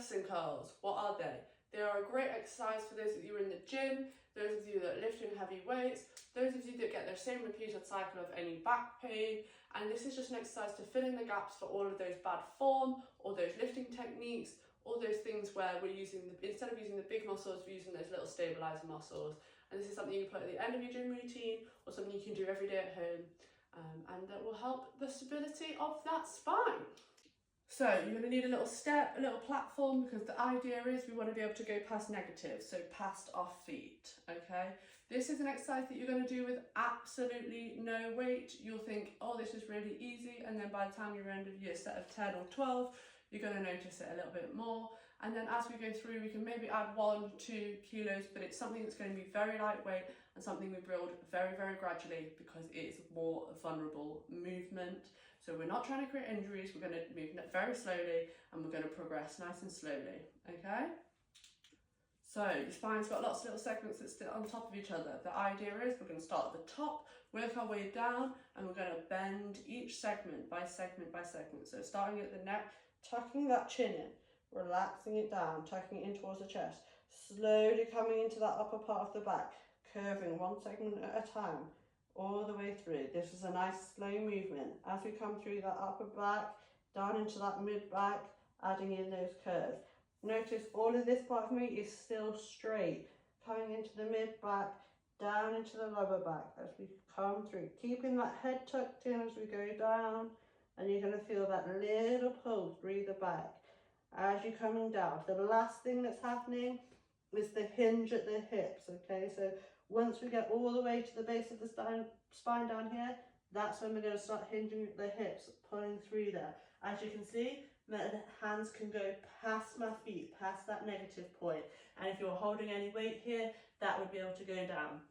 Jefferson curls, what are they? They are a great exercise for those of you in the gym, those of you that are lifting heavy weights, those of you that get their same repeated cycle of any back pain, and this is just an exercise to fill in the gaps for all of those bad form, or those lifting techniques, all those things where we're using, instead of using the big muscles, we're using those little stabilizer muscles. And this is something you put at the end of your gym routine, or something you can do every day at home, and that will help the stability of that spine. So you're going to need a little step, a little platform, because the idea is we want to be able to go past negative, so past our feet, okay? This is an exercise that you're going to do with absolutely no weight. You'll think, oh, this is really easy, and then by the time you're end of your set of 10 or 12, you're going to notice it a little bit more. And then as we go through, we can maybe add 1-2 kilos, but it's something that's going to be very lightweight and something we build very, very gradually, because it is a more vulnerable movement. So we're not trying to create injuries, we're going to move very slowly, and we're going to progress nice and slowly, okay? So your spine's got lots of little segments that sit on top of each other. The idea is we're going to start at the top, work our way down, and we're going to bend each segment by segment by segment. So starting at the neck, tucking that chin in, relaxing it down, tucking it in towards the chest, slowly coming into that upper part of the back, curving one segment at a time, all the way through. This is a nice slow movement. As we come through that upper back, down into that mid back, adding in those curves. Notice all of this part of me is still straight, coming into the mid back, down into the lower back as we come through, keeping that head tucked in as we go down, and you're going to feel that little pulse through the back as you're coming down. The last thing that's happening is the hinge at the hips, okay? So once we get all the way to the base of the spine down here, that's when we're going to start hinging at the hips, pulling through there. As you can see, the hands can go past my feet, past that negative point. And if you're holding any weight here, that would be able to go down.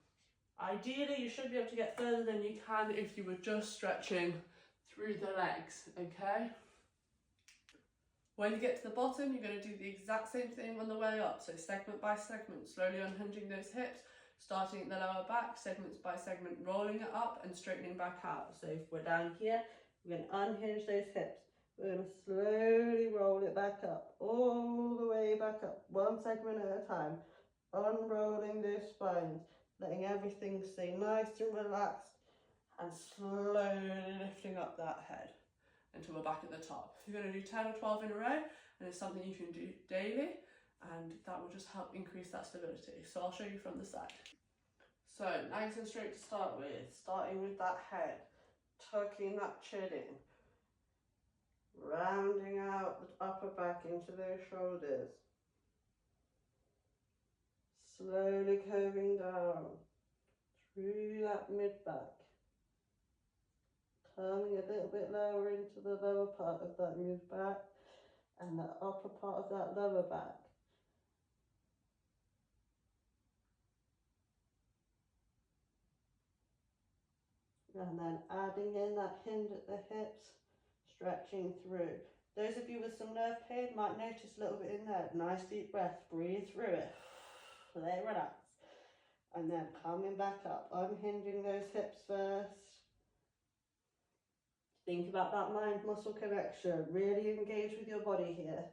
Ideally, you should be able to get further than you can if you were just stretching through the legs, okay? When you get to the bottom, you're going to do the exact same thing on the way up. So segment by segment, slowly unhinging those hips, starting at the lower back, segments by segment, rolling it up and straightening back out. So if we're down here, we're going to unhinge those hips. We're going to slowly roll it back up, all the way back up, one segment at a time, unrolling those spines, letting everything stay nice and relaxed, and slowly lifting up that head until we're back at the top. You're going to do 10 or 12 in a row, and it's something you can do daily, and that will just help increase that stability. So I'll show you from the side. So nice and straight to start with, starting with that head, tucking that chin in, rounding out the upper back into those shoulders, slowly curving down through that mid back, coming a little bit lower into the lower part of that mid back and the upper part of that lower back. And then adding in that hinge at the hips, stretching through. Those of you with some nerve pain might notice a little bit in there. Nice deep breath, breathe through it, let it relax. And then coming back up, unhinging those hips first. Think about that mind-muscle connection, really engage with your body here.